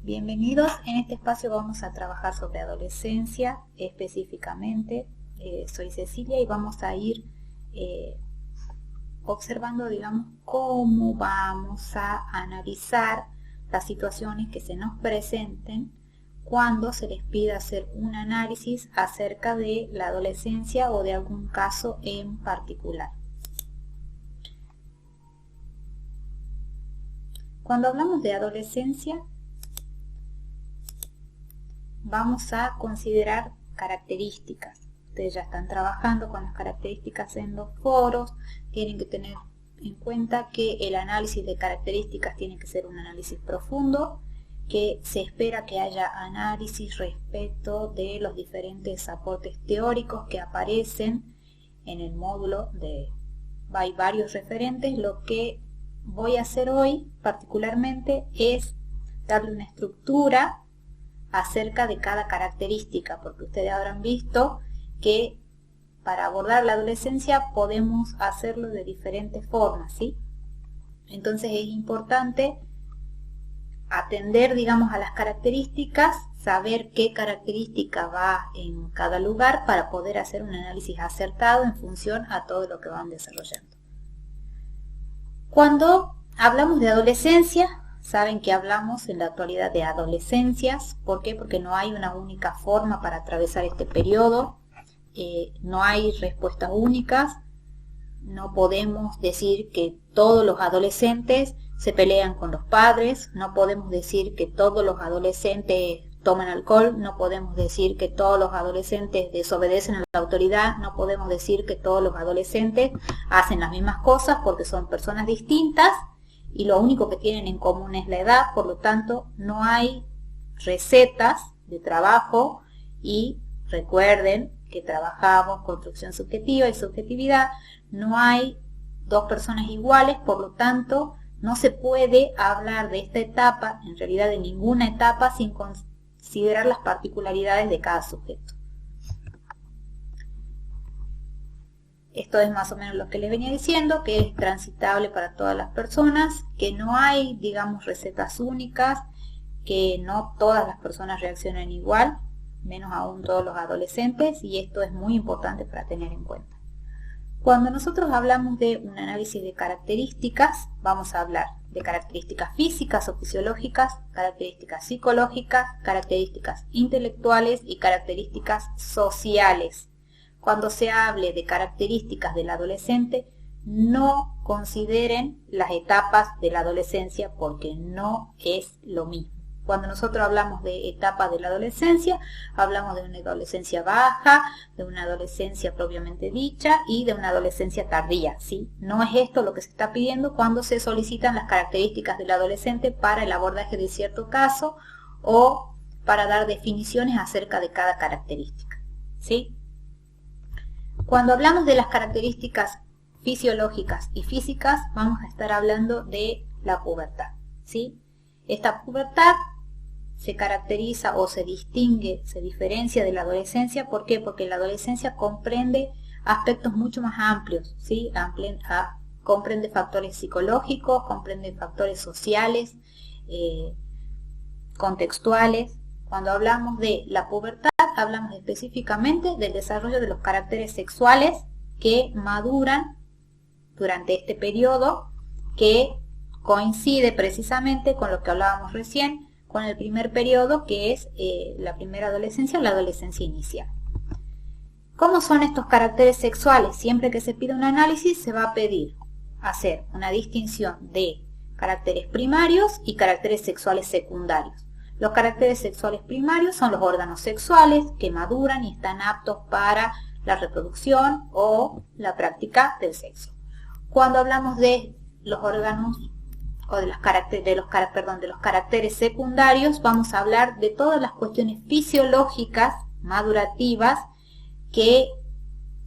Bienvenidos. En este espacio vamos a trabajar sobre adolescencia específicamente. Soy Cecilia y vamos a ir observando, digamos, cómo vamos a analizar las situaciones que se nos presenten cuando se les pida hacer un análisis acerca de la adolescencia o de algún caso en particular. Cuando hablamos de adolescencia, vamos a considerar características. Ustedes ya están trabajando con las características en los foros. Tienen que tener en cuenta que el análisis de características tiene que ser un análisis profundo, que se espera que haya análisis respecto de los diferentes aportes teóricos que aparecen en el módulo. Hay varios referentes. Lo que voy a hacer hoy particularmente es darle una estructura acerca de cada característica, porque ustedes habrán visto que para abordar la adolescencia podemos hacerlo de diferentes formas, ¿sí? Entonces es importante atender, digamos, a las características, saber qué característica va en cada lugar para poder hacer un análisis acertado en función a todo lo que van desarrollando. Cuando hablamos de adolescencia, saben que hablamos en la actualidad de adolescencias. ¿Por qué? Porque no hay una única forma para atravesar este periodo. No hay respuestas únicas. No podemos decir que todos los adolescentes se pelean con los padres. No podemos decir que todos los adolescentes toman alcohol. No podemos decir que todos los adolescentes desobedecen a la autoridad. No podemos decir que todos los adolescentes hacen las mismas cosas, porque son personas distintas y lo único que tienen en común es la edad. Por lo tanto, no hay recetas de trabajo, y recuerden que trabajamos construcción subjetiva y subjetividad. No hay dos personas iguales, por lo tanto, no se puede hablar de esta etapa, en realidad de ninguna etapa, sin considerar las particularidades de cada sujeto. Esto es más o menos lo que les venía diciendo, que es transitable para todas las personas, que no hay, digamos, recetas únicas, que no todas las personas reaccionan igual, menos aún todos los adolescentes, y esto es muy importante para tener en cuenta. Cuando nosotros hablamos de un análisis de características, vamos a hablar de características físicas o fisiológicas, características psicológicas, características intelectuales y características sociales. Cuando se hable de características del adolescente, no consideren las etapas de la adolescencia, porque no es lo mismo. Cuando nosotros hablamos de etapas de la adolescencia, hablamos de una adolescencia baja, de una adolescencia propiamente dicha y de una adolescencia tardía, ¿sí? No es esto lo que se está pidiendo cuando se solicitan las características del adolescente para el abordaje de cierto caso o para dar definiciones acerca de cada característica, ¿sí? Cuando hablamos de las características fisiológicas y físicas, vamos a estar hablando de la pubertad, ¿sí? Esta pubertad se caracteriza o se distingue, se diferencia de la adolescencia. ¿Por qué? Porque la adolescencia comprende aspectos mucho más amplios, ¿sí? Comprende factores psicológicos, comprende factores sociales, contextuales. Cuando hablamos de la pubertad, hablamos específicamente del desarrollo de los caracteres sexuales que maduran durante este periodo, que coincide precisamente con lo que hablábamos recién, con el primer periodo, que es la primera adolescencia o la adolescencia inicial. ¿Cómo son estos caracteres sexuales? Siempre que se pida un análisis se va a pedir hacer una distinción de caracteres primarios y caracteres sexuales secundarios. Los caracteres sexuales primarios son los órganos sexuales que maduran y están aptos para la reproducción o la práctica del sexo. Cuando hablamos de los órganos o de los caracteres secundarios, vamos a hablar de todas las cuestiones fisiológicas madurativas que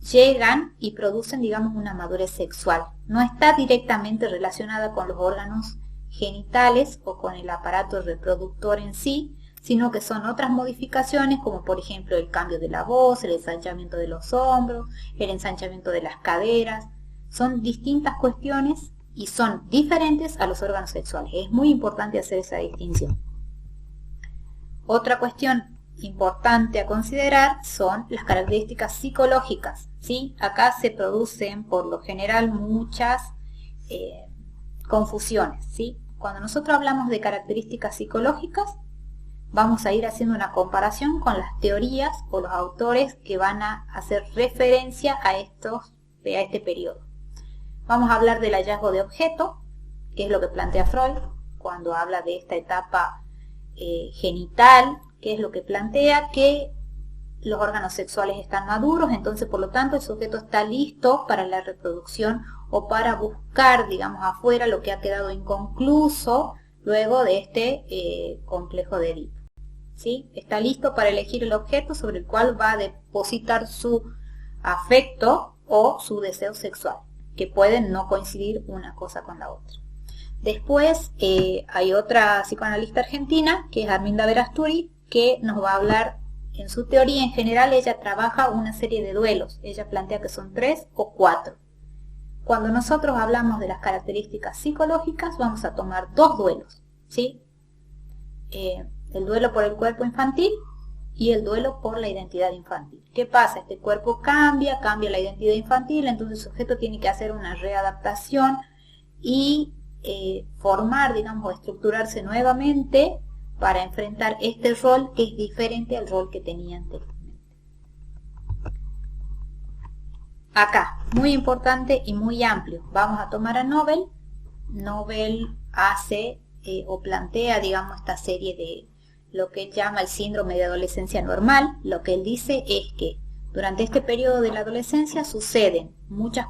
llegan y producen, digamos, una madurez sexual. No está directamente relacionada con los órganos genitales o con el aparato reproductor en sí, sino que son otras modificaciones, como por ejemplo el cambio de la voz, el ensanchamiento de los hombros, el ensanchamiento de las caderas. Son distintas cuestiones y son diferentes a los órganos sexuales. Es muy importante hacer esa distinción. Otra cuestión importante a considerar son las características psicológicas, ¿sí? Acá se producen por lo general muchas confusiones, ¿sí? Cuando nosotros hablamos de características psicológicas, vamos a ir haciendo una comparación con las teorías o los autores que van a hacer referencia a este periodo. Vamos a hablar del hallazgo de objeto, que es lo que plantea Freud cuando habla de esta etapa genital, que es lo que plantea que los órganos sexuales están maduros, entonces por lo tanto el sujeto está listo para la reproducción o para buscar, digamos, afuera lo que ha quedado inconcluso luego de este complejo de Edipo. ¿Sí? Está listo para elegir el objeto sobre el cual va a depositar su afecto o su deseo sexual, que pueden no coincidir una cosa con la otra. Después hay otra psicoanalista argentina, que es Arminda Verasturi, que nos va a hablar, en su teoría en general, ella trabaja una serie de duelos. Ella plantea que son 3 o 4. Cuando nosotros hablamos de las características psicológicas, vamos a tomar 2 duelos, ¿sí? El duelo por el cuerpo infantil y el duelo por la identidad infantil. ¿Qué pasa? Este cuerpo cambia la identidad infantil, entonces el sujeto tiene que hacer una readaptación y formar, digamos, o estructurarse nuevamente para enfrentar este rol que es diferente al rol que tenía anteriormente. Acá, muy importante y muy amplio, vamos a tomar a Nobel. Nobel hace o plantea, digamos, esta serie de lo que él llama el síndrome de adolescencia normal. Lo que él dice es que durante este periodo de la adolescencia suceden muchas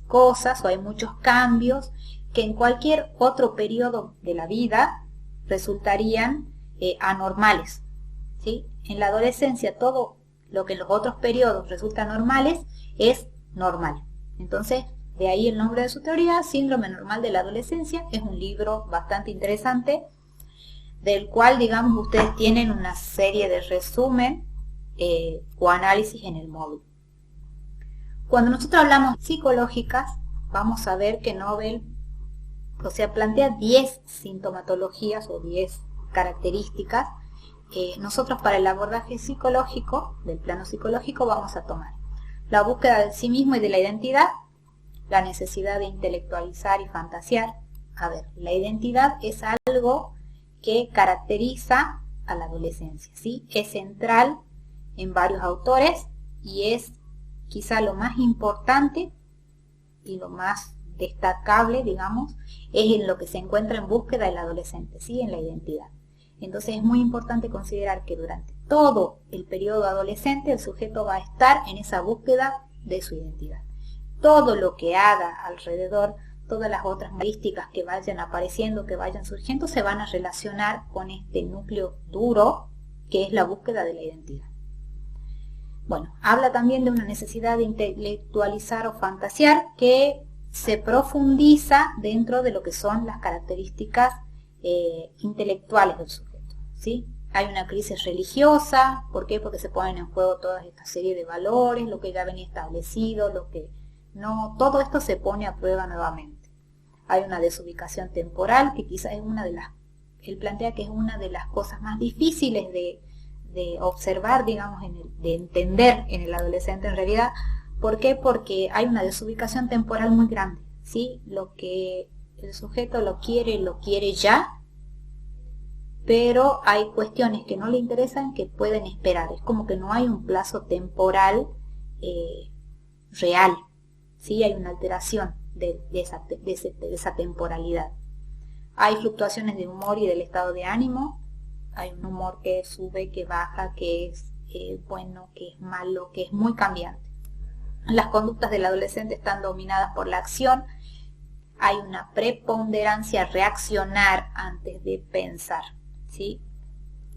cosas o hay muchos cambios que en cualquier otro periodo de la vida resultarían anormales, ¿sí? En la adolescencia todo lo que en los otros periodos resulta normales es normal. Entonces, de ahí el nombre de su teoría, Síndrome Normal de la Adolescencia. Es un libro bastante interesante, del cual, digamos, ustedes tienen una serie de resumen o análisis en el módulo. Cuando nosotros hablamos de psicológicas, vamos a ver que Nobel, o sea, plantea 10 sintomatologías o 10 características. Nosotros para el abordaje psicológico, del plano psicológico, vamos a tomar la búsqueda de sí mismo y de la identidad, la necesidad de intelectualizar y fantasear. A ver, la identidad es algo que caracteriza a la adolescencia, ¿sí? Es central en varios autores y es quizá lo más importante y lo más destacable, digamos, es en lo que se encuentra en búsqueda del adolescente, ¿sí? En la identidad. Entonces es muy importante considerar que durante todo el periodo adolescente el sujeto va a estar en esa búsqueda de su identidad. Todo lo que haga alrededor, todas las otras características que vayan apareciendo, que vayan surgiendo, se van a relacionar con este núcleo duro que es la búsqueda de la identidad. Bueno, habla también de una necesidad de intelectualizar o fantasear que se profundiza dentro de lo que son las características intelectuales del sujeto, ¿sí? Hay una crisis religiosa. ¿Por qué? Porque se ponen en juego toda esta serie de valores, lo que ya venía establecido, lo que no, todo esto se pone a prueba nuevamente. Hay una desubicación temporal que quizás es una de las, él plantea que es una de las cosas más difíciles de observar, digamos, de entender en el adolescente en realidad. ¿Por qué? Porque hay una desubicación temporal muy grande, ¿sí? Lo que el sujeto lo quiere ya, pero hay cuestiones que no le interesan que pueden esperar. Es como que no hay un plazo temporal real, ¿sí? Hay una alteración de esa temporalidad. Hay fluctuaciones de humor y del estado de ánimo. Hay un humor que sube, que baja, que es bueno, que es malo, que es muy cambiante. Las conductas del adolescente están dominadas por la acción. Hay una preponderancia a reaccionar antes de pensar, ¿sí?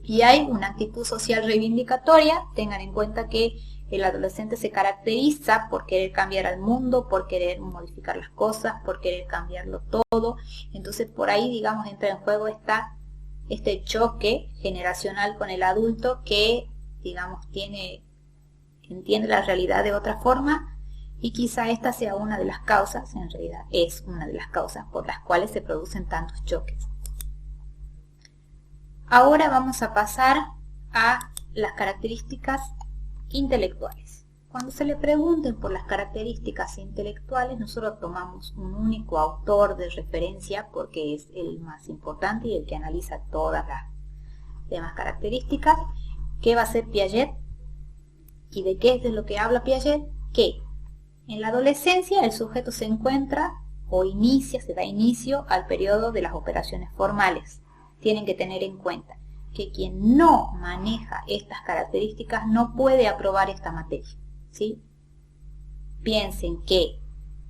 Y hay una actitud social reivindicatoria. Tengan en cuenta que el adolescente se caracteriza por querer cambiar al mundo, por querer modificar las cosas, por querer cambiarlo todo. Entonces por ahí, digamos, entra en juego este choque generacional con el adulto que, digamos, entiende la realidad de otra forma, y quizá esta sea una de las causas, en realidad es una de las causas por las cuales se producen tantos choques. Ahora vamos a pasar a las características intelectuales. Cuando se le pregunten por las características intelectuales, nosotros tomamos un único autor de referencia porque es el más importante y el que analiza todas las demás características, que va a ser Piaget. ¿Y de qué es de lo que habla Piaget? Que en la adolescencia el sujeto se encuentra o se da inicio al periodo de las operaciones formales. Tienen que tener en cuenta que quien no maneja estas características no puede aprobar esta materia, ¿sí? Piensen que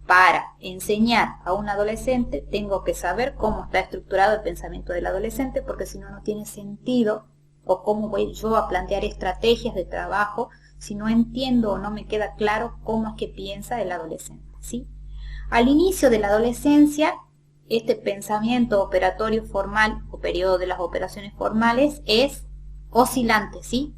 para enseñar a un adolescente tengo que saber cómo está estructurado el pensamiento del adolescente, porque si no, no tiene sentido, o cómo voy yo a plantear estrategias de trabajo si no entiendo o no me queda claro cómo es que piensa el adolescente, ¿sí? Al inicio de la adolescencia, este pensamiento operatorio formal o periodo de las operaciones formales es oscilante, ¿sí?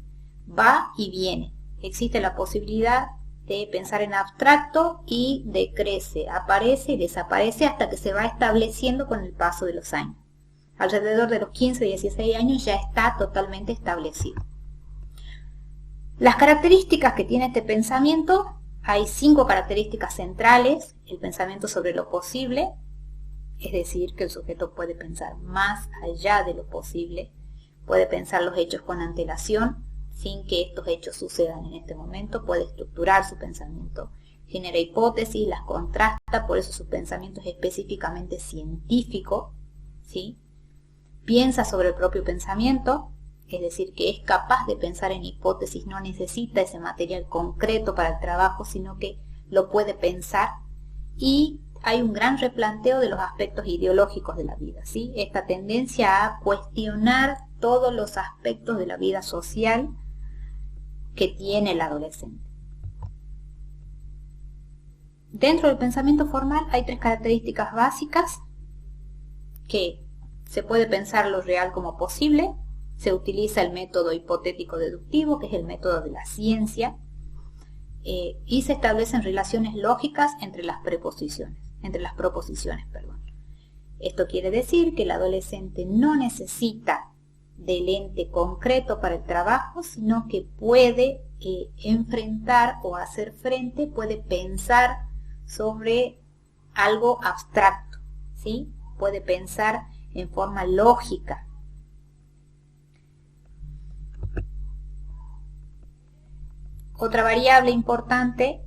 Va y viene. Existe la posibilidad de pensar en abstracto y decrece, aparece y desaparece hasta que se va estableciendo con el paso de los años. Alrededor de los 15, 16 años ya está totalmente establecido. Las características que tiene este pensamiento, hay 5 características centrales. El pensamiento sobre lo posible, es decir, que el sujeto puede pensar más allá de lo posible, puede pensar los hechos con antelación, sin que estos hechos sucedan en este momento, puede estructurar su pensamiento, genera hipótesis, las contrasta, por eso su pensamiento es específicamente científico, ¿sí? Piensa sobre el propio pensamiento, es decir, que es capaz de pensar en hipótesis, no necesita ese material concreto para el trabajo, sino que lo puede pensar, y hay un gran replanteo de los aspectos ideológicos de la vida, ¿sí? Esta tendencia a cuestionar todos los aspectos de la vida social que tiene el adolescente. Dentro del pensamiento formal hay 3 características básicas, que se puede pensar lo real como posible, se utiliza el método hipotético deductivo, que es el método de la ciencia, y se establecen relaciones lógicas entre las proposiciones. Esto quiere decir que el adolescente no necesita del ente concreto para el trabajo, sino que puede enfrentar o hacer frente, puede pensar sobre algo abstracto, ¿sí? Puede pensar en forma lógica. Otra variable importante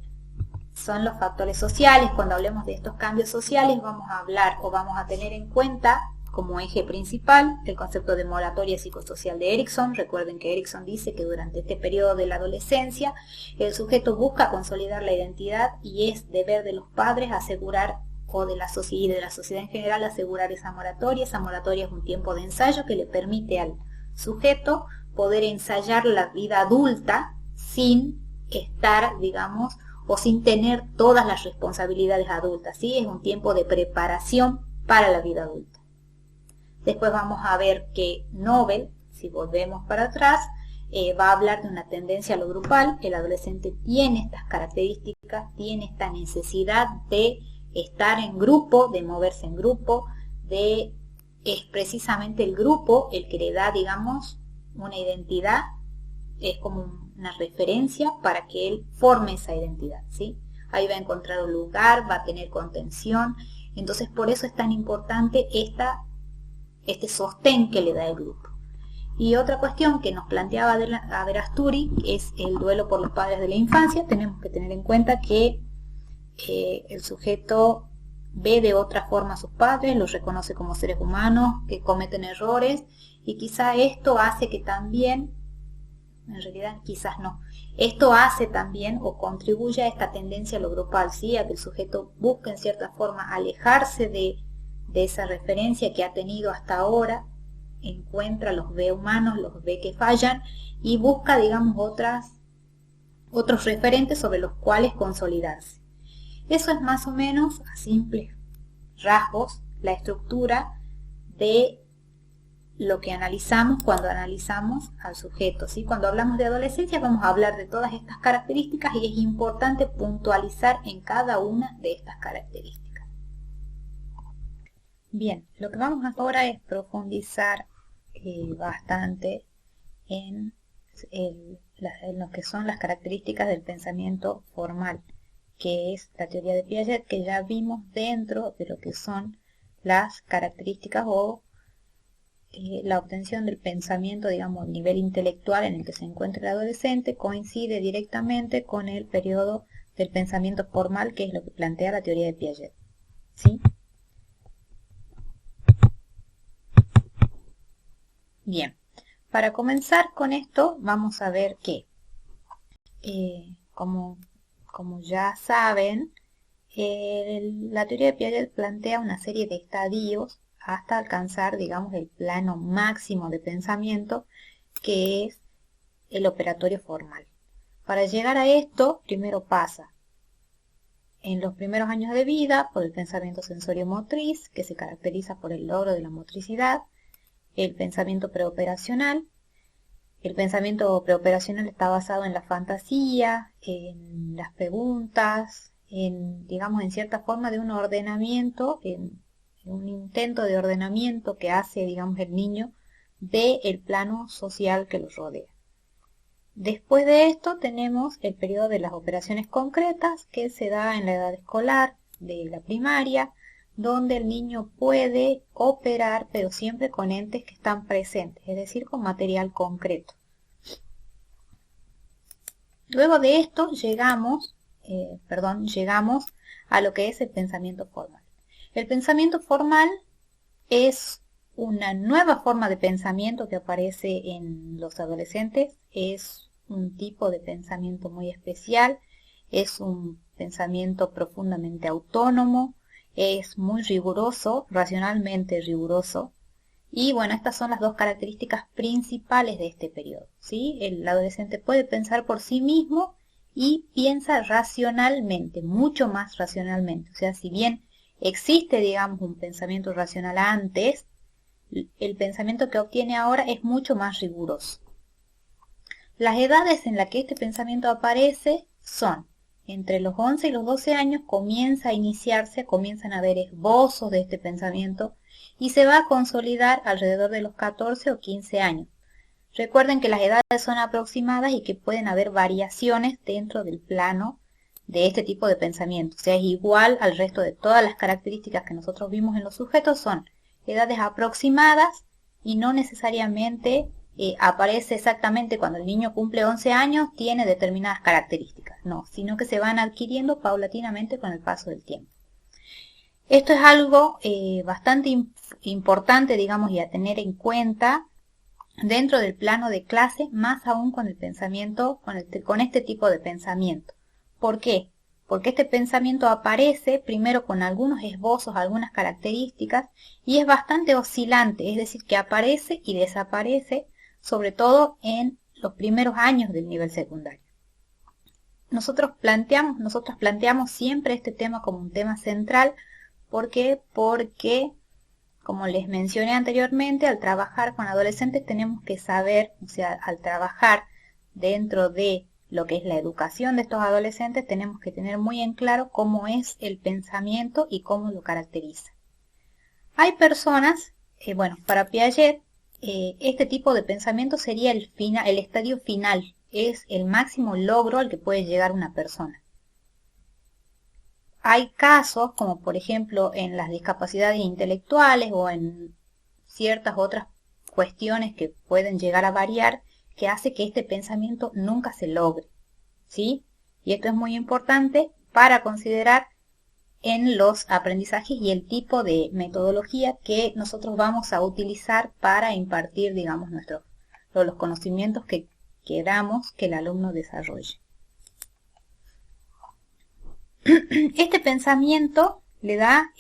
son los factores sociales. Cuando hablemos de estos cambios sociales vamos a hablar o vamos a tener en cuenta como eje principal el concepto de moratoria psicosocial de Erikson. Recuerden que Erikson dice que durante este periodo de la adolescencia el sujeto busca consolidar la identidad y es deber de los padres asegurar, o de la sociedad en general, asegurar esa moratoria. Esa moratoria es un tiempo de ensayo que le permite al sujeto poder ensayar la vida adulta sin estar, digamos, o sin tener todas las responsabilidades adultas, ¿sí? Es un tiempo de preparación para la vida adulta. Después vamos a ver que Nobel, si volvemos para atrás, va a hablar de una tendencia a lo grupal. El adolescente tiene estas características, tiene esta necesidad de estar en grupo, de moverse en grupo, es precisamente el grupo el que le da, digamos, una identidad, es como una referencia para que él forme esa identidad, ¿sí? Ahí va a encontrar un lugar, va a tener contención, entonces por eso es tan importante este sostén que le da el grupo. Y otra cuestión que nos planteaba Aderasturi es el duelo por los padres de la infancia. Tenemos que tener en cuenta que el sujeto ve de otra forma a sus padres, los reconoce como seres humanos que cometen errores, y quizá esto hace que también, en realidad quizás no, esto hace también o contribuye a esta tendencia a lo grupal, ¿sí? A que el sujeto busque en cierta forma alejarse de esa referencia que ha tenido hasta ahora, encuentra, los ve humanos, los ve que fallan y busca, digamos, otros referentes sobre los cuales consolidarse. Eso es más o menos, a simples rasgos, la estructura de lo que analizamos cuando analizamos al sujeto, ¿sí? Cuando hablamos de adolescencia vamos a hablar de todas estas características y es importante puntualizar en cada una de estas características. Bien, lo que vamos a hacer ahora es profundizar bastante en, en lo que son las características del pensamiento formal, que es la teoría de Piaget, que ya vimos dentro de lo que son las características o la obtención del pensamiento, digamos, el nivel intelectual en el que se encuentra el adolescente, coincide directamente con el periodo del pensamiento formal, que es lo que plantea la teoría de Piaget. ¿Sí? Bien, para comenzar con esto, vamos a ver que, como ya saben, la teoría de Piaget plantea una serie de estadios hasta alcanzar, digamos, el plano máximo de pensamiento, que es el operatorio formal. Para llegar a esto, primero pasa en los primeros años de vida por el pensamiento sensorio-motriz, que se caracteriza por el logro de la motricidad, el pensamiento preoperacional. El pensamiento preoperacional está basado en la fantasía, en las preguntas, digamos, en cierta forma de un ordenamiento, en un intento de ordenamiento que hace, digamos, el niño del plano social que lo rodea. Después de esto tenemos el periodo de las operaciones concretas, que se da en la edad escolar de la primaria, donde el niño puede operar, pero siempre con entes que están presentes, es decir, con material concreto. Luego de esto llegamos a lo que es el pensamiento formal. El pensamiento formal es una nueva forma de pensamiento que aparece en los adolescentes, es un tipo de pensamiento muy especial, es un pensamiento profundamente autónomo, es muy riguroso, racionalmente riguroso, y bueno, estas son las dos características principales de este periodo, ¿sí? El adolescente puede pensar por sí mismo y piensa racionalmente, mucho más racionalmente, o sea, si bien existe, digamos, un pensamiento racional antes, el pensamiento que obtiene ahora es mucho más riguroso. Las edades en las que este pensamiento aparece son entre los 11 y los 12 años, comienzan a haber esbozos de este pensamiento y se va a consolidar alrededor de los 14 o 15 años. Recuerden que las edades son aproximadas y que pueden haber variaciones dentro del plano de este tipo de pensamiento. O sea, es igual al resto de todas las características que nosotros vimos en los sujetos, son edades aproximadas y no necesariamente aparece exactamente cuando el niño cumple 11 años, tiene determinadas características. No, sino que se van adquiriendo paulatinamente con el paso del tiempo. Esto es algo bastante importante, digamos, y a tener en cuenta dentro del plano de clase, más aún con el pensamiento, con este tipo de pensamiento. ¿Por qué? Porque este pensamiento aparece primero con algunos esbozos, algunas características, y es bastante oscilante, es decir, que aparece y desaparece, sobre todo en los primeros años del nivel secundario. Nosotros planteamos siempre este tema como un tema central. ¿Por qué? Porque, como les mencioné anteriormente, al trabajar con adolescentes tenemos que saber, o sea, al trabajar dentro de lo que es la educación de estos adolescentes, tenemos que tener muy en claro cómo es el pensamiento y cómo lo caracteriza. Hay personas, para Piaget, este tipo de pensamiento sería el estadio final, es el máximo logro al que puede llegar una persona. Hay casos, como por ejemplo en las discapacidades intelectuales o en ciertas otras cuestiones que pueden llegar a variar, que hace que este pensamiento nunca se logre, ¿sí? Y esto es muy importante para considerar en los aprendizajes y el tipo de metodología que nosotros vamos a utilizar para impartir, digamos, los conocimientos que queramos que el alumno desarrolle. Este pensamiento le da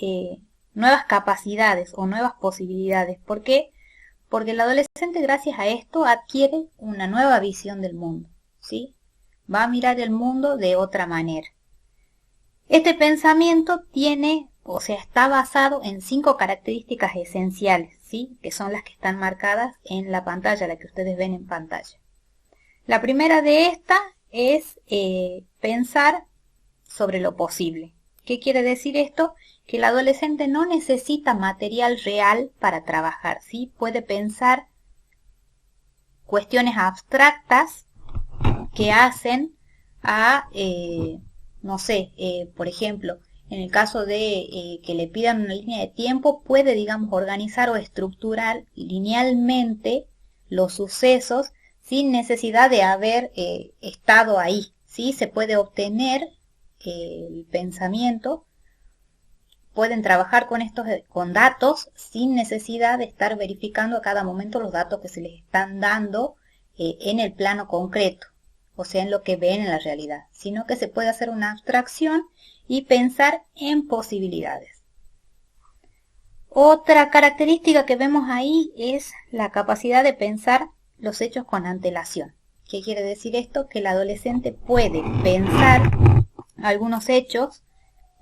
nuevas capacidades o nuevas posibilidades. ¿Por qué? Porque el adolescente, gracias a esto, adquiere una nueva visión del mundo, ¿sí? Va a mirar el mundo de otra manera. Este pensamiento está basado en 5 características esenciales, ¿sí? Que son las que están marcadas en la pantalla, la que ustedes ven en pantalla. La primera de estas es pensar sobre lo posible. ¿Qué quiere decir esto? Que el adolescente no necesita material real para trabajar, ¿sí? Puede pensar cuestiones abstractas que hacen a, no sé, por ejemplo, en el caso de que le pidan una línea de tiempo, puede, digamos, organizar o estructurar linealmente los sucesos sin necesidad de haber estado ahí, ¿sí? Se puede obtener el pensamiento, pueden trabajar con datos sin necesidad de estar verificando a cada momento los datos que se les están dando en el plano concreto, o sea, en lo que ven en la realidad, sino que se puede hacer una abstracción y pensar en posibilidades. Otra característica que vemos ahí es la capacidad de pensar los hechos con antelación. ¿Qué quiere decir esto? Que el adolescente puede pensar algunos hechos,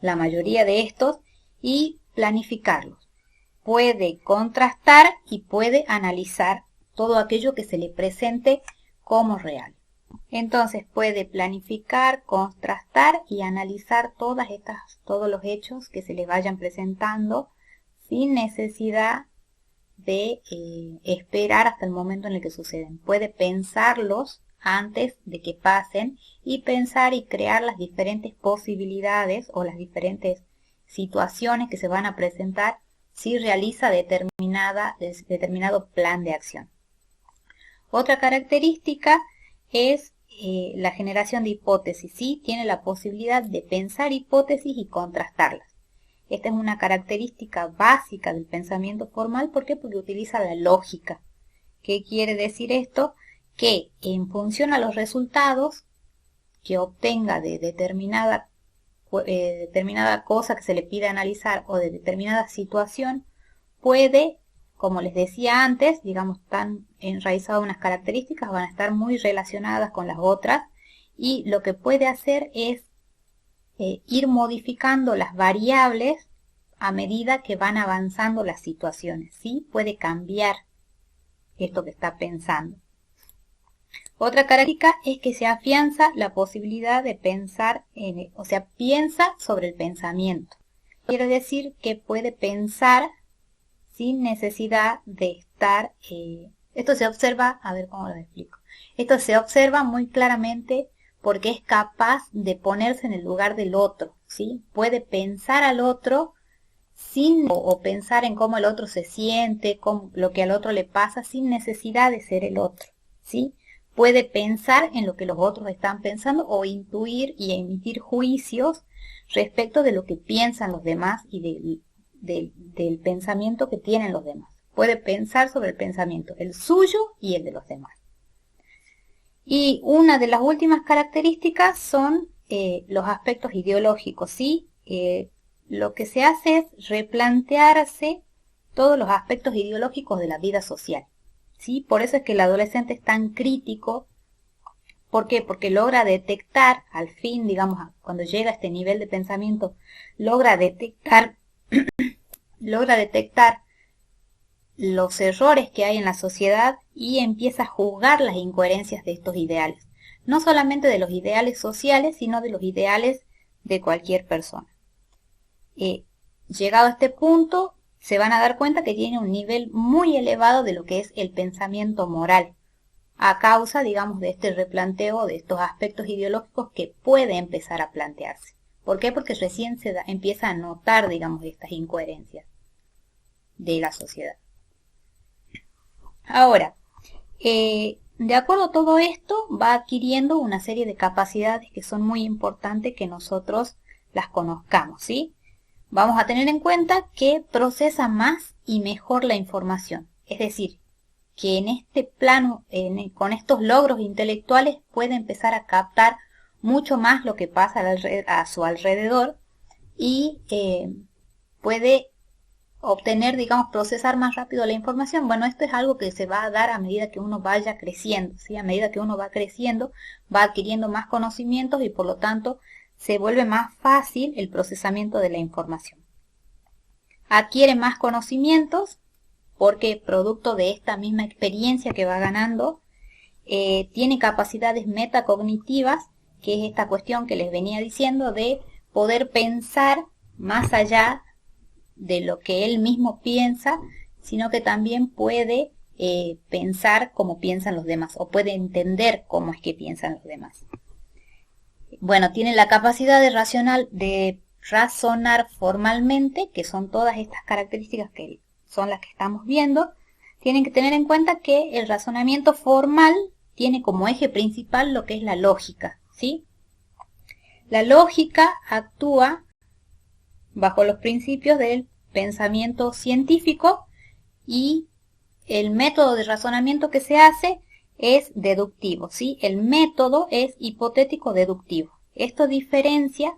la mayoría de estos, y planificarlos. Puede contrastar y puede analizar todo aquello que se le presente como real. Entonces puede planificar, contrastar y analizar todos los hechos que se le vayan presentando sin necesidad de esperar hasta el momento en el que suceden. Puede pensarlos antes de que pasen y pensar y crear las diferentes posibilidades o las diferentes situaciones que se van a presentar si realiza determinado plan de acción. Otra característica es la generación de hipótesis, ¿sí? Tiene la posibilidad de pensar hipótesis y contrastarlas. Esta es una característica básica del pensamiento formal. ¿Por qué? Porque utiliza la lógica. ¿Qué quiere decir esto? Que en función a los resultados que obtenga de determinada cosa que se le pide analizar o de determinada situación, puede, como les decía antes, digamos, tan enraizadas unas características, van a estar muy relacionadas con las otras, y lo que puede hacer es ir modificando las variables a medida que van avanzando las situaciones, ¿sí? Puede cambiar esto que está pensando. Otra característica es que se afianza la posibilidad de pensar, o sea, piensa sobre el pensamiento. Quiere decir que puede pensar sin necesidad de estar... esto se observa, a ver cómo lo explico. Esto se observa muy claramente porque es capaz de ponerse en el lugar del otro, ¿sí? Puede pensar al otro o pensar en cómo el otro se siente, lo que al otro le pasa, sin necesidad de ser el otro, ¿sí? Puede pensar en lo que los otros están pensando o intuir y emitir juicios respecto de lo que piensan los demás y del pensamiento que tienen los demás. Puede pensar sobre el pensamiento, el suyo y el de los demás. Y una de las últimas características son los aspectos ideológicos, ¿sí? Lo que se hace es replantearse todos los aspectos ideológicos de la vida social, ¿sí? Por eso es que el adolescente es tan crítico. ¿Por qué? Porque logra detectar, al fin, digamos, cuando llega a este nivel de pensamiento, logra detectar los errores que hay en la sociedad y empieza a juzgar las incoherencias de estos ideales. No solamente de los ideales sociales, sino de los ideales de cualquier persona. Llegado a este punto, se van a dar cuenta que tiene un nivel muy elevado de lo que es el pensamiento moral, a causa, digamos, de este replanteo de estos aspectos ideológicos que puede empezar a plantearse. ¿Por qué? Porque recién empieza a notar, digamos, estas incoherencias de la sociedad. Ahora, de acuerdo a todo esto, va adquiriendo una serie de capacidades que son muy importantes que nosotros las conozcamos, ¿sí? Vamos a tener en cuenta que procesa más y mejor la información. Es decir, que en este plano, con estos logros intelectuales, puede empezar a captar mucho más lo que pasa a su alrededor y puede obtener, digamos, procesar más rápido la información. Bueno, esto es algo que se va a dar a medida que uno vaya creciendo, ¿sí? A medida que uno va creciendo, va adquiriendo más conocimientos y por lo tanto se vuelve más fácil el procesamiento de la información. Adquiere más conocimientos porque producto de esta misma experiencia que va ganando, tiene capacidades metacognitivas, que es esta cuestión que les venía diciendo de poder pensar más allá de lo que él mismo piensa, sino que también puede pensar como piensan los demás o puede entender cómo es que piensan los demás. Bueno, tiene la capacidad de razonar formalmente, que son todas estas características que son las que estamos viendo. Tienen que tener en cuenta que el razonamiento formal tiene como eje principal lo que es la lógica, ¿sí? La lógica actúa bajo los principios del pensamiento científico y el método de razonamiento que se hace es deductivo, ¿sí? El método es hipotético-deductivo. Esto diferencia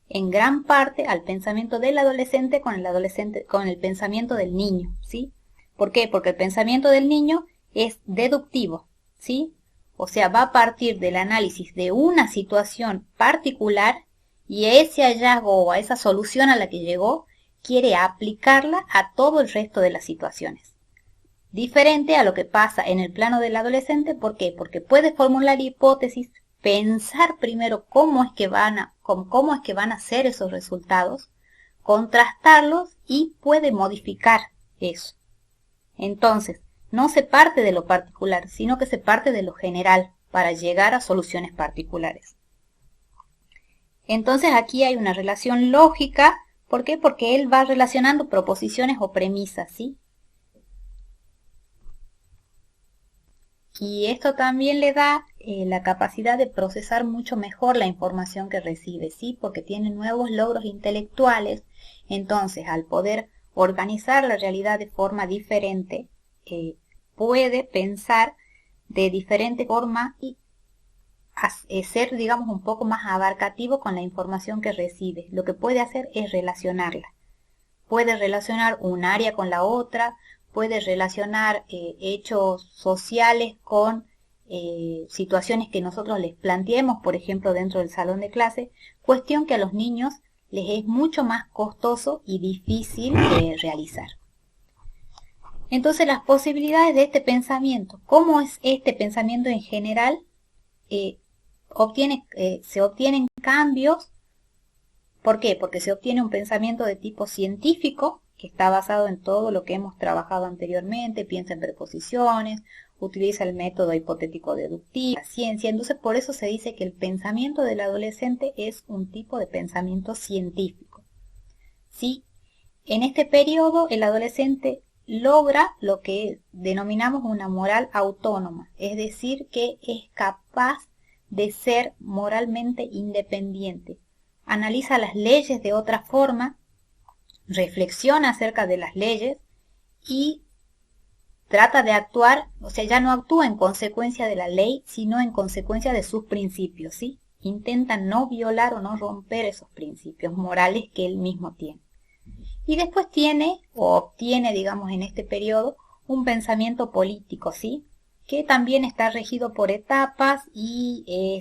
en gran parte al pensamiento del adolescente con el pensamiento del niño, ¿sí? ¿Por qué? Porque el pensamiento del niño es deductivo, ¿sí? O sea, va a partir del análisis de una situación particular y ese hallazgo o a esa solución a la que llegó quiere aplicarla a todo el resto de las situaciones. Diferente a lo que pasa en el plano del adolescente, ¿por qué? Porque puede formular hipótesis, pensar primero cómo es que van a ser esos resultados, contrastarlos y puede modificar eso. Entonces, no se parte de lo particular, sino que se parte de lo general para llegar a soluciones particulares. Entonces aquí hay una relación lógica. ¿Por qué? Porque él va relacionando proposiciones o premisas, ¿sí? Y esto también le da la capacidad de procesar mucho mejor la información que recibe, ¿sí? Porque tiene nuevos logros intelectuales. Entonces, al poder organizar la realidad de forma diferente, puede pensar de diferente forma y ser, digamos, un poco más abarcativo con la información que recibe. Lo que puede hacer es relacionarla. Puede relacionar un área con la otra, puede relacionar hechos sociales con situaciones que nosotros les planteemos, por ejemplo, dentro del salón de clase, cuestión que a los niños les es mucho más costoso y difícil realizar. Entonces, las posibilidades de este pensamiento, ¿cómo es este pensamiento en general? Se obtienen cambios. ¿Por qué? Porque se obtiene un pensamiento de tipo científico, que está basado en todo lo que hemos trabajado anteriormente, piensa en preposiciones, utiliza el método hipotético-deductivo, la ciencia. Entonces, por eso se dice que el pensamiento del adolescente es un tipo de pensamiento científico. ¿Sí? En este periodo, el adolescente logra lo que denominamos una moral autónoma, es decir, que es capaz de ser moralmente independiente. Analiza las leyes de otra forma, reflexiona acerca de las leyes y trata de actuar, o sea, ya no actúa en consecuencia de la ley, sino en consecuencia de sus principios, ¿sí? Intenta no violar o no romper esos principios morales que él mismo tiene. Y después tiene, o obtiene, digamos, en este periodo, un pensamiento político, ¿sí? Que también está regido por etapas y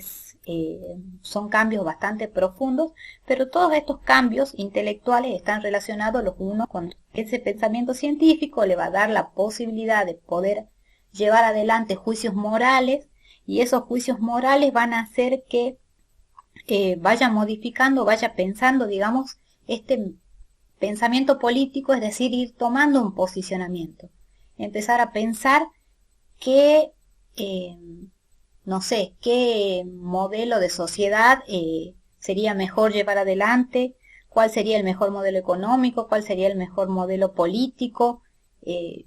son cambios bastante profundos, pero todos estos cambios intelectuales están relacionados los unos con ese pensamiento científico. Le va a dar la posibilidad de poder llevar adelante juicios morales, y esos juicios morales van a hacer que vaya modificando, vaya pensando, digamos, este pensamiento político, es decir, ir tomando un posicionamiento, empezar a pensar qué, no sé, qué modelo de sociedad sería mejor llevar adelante, cuál sería el mejor modelo económico, cuál sería el mejor modelo político, y,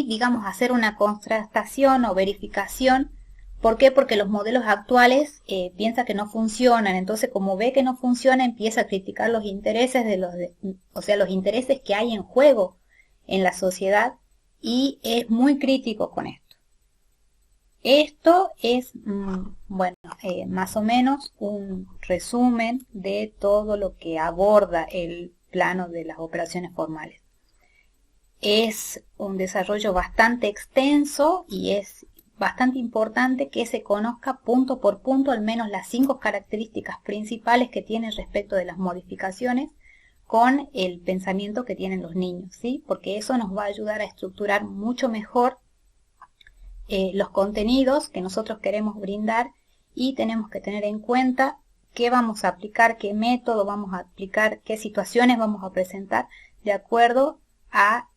digamos, hacer una contrastación o verificación. ¿Por qué? Porque los modelos actuales piensa que no funcionan. Entonces, como ve que no funciona, empieza a criticar los intereses los intereses que hay en juego en la sociedad, y es muy crítico con esto. Esto es, más o menos un resumen de todo lo que aborda el plano de las operaciones formales. Es un desarrollo bastante extenso y es bastante importante que se conozca punto por punto al menos las 5 características principales que tienen respecto de las modificaciones con el pensamiento que tienen los niños, ¿sí? Porque eso nos va a ayudar a estructurar mucho mejor los contenidos que nosotros queremos brindar, y tenemos que tener en cuenta qué vamos a aplicar, qué método vamos a aplicar, qué situaciones vamos a presentar de acuerdo a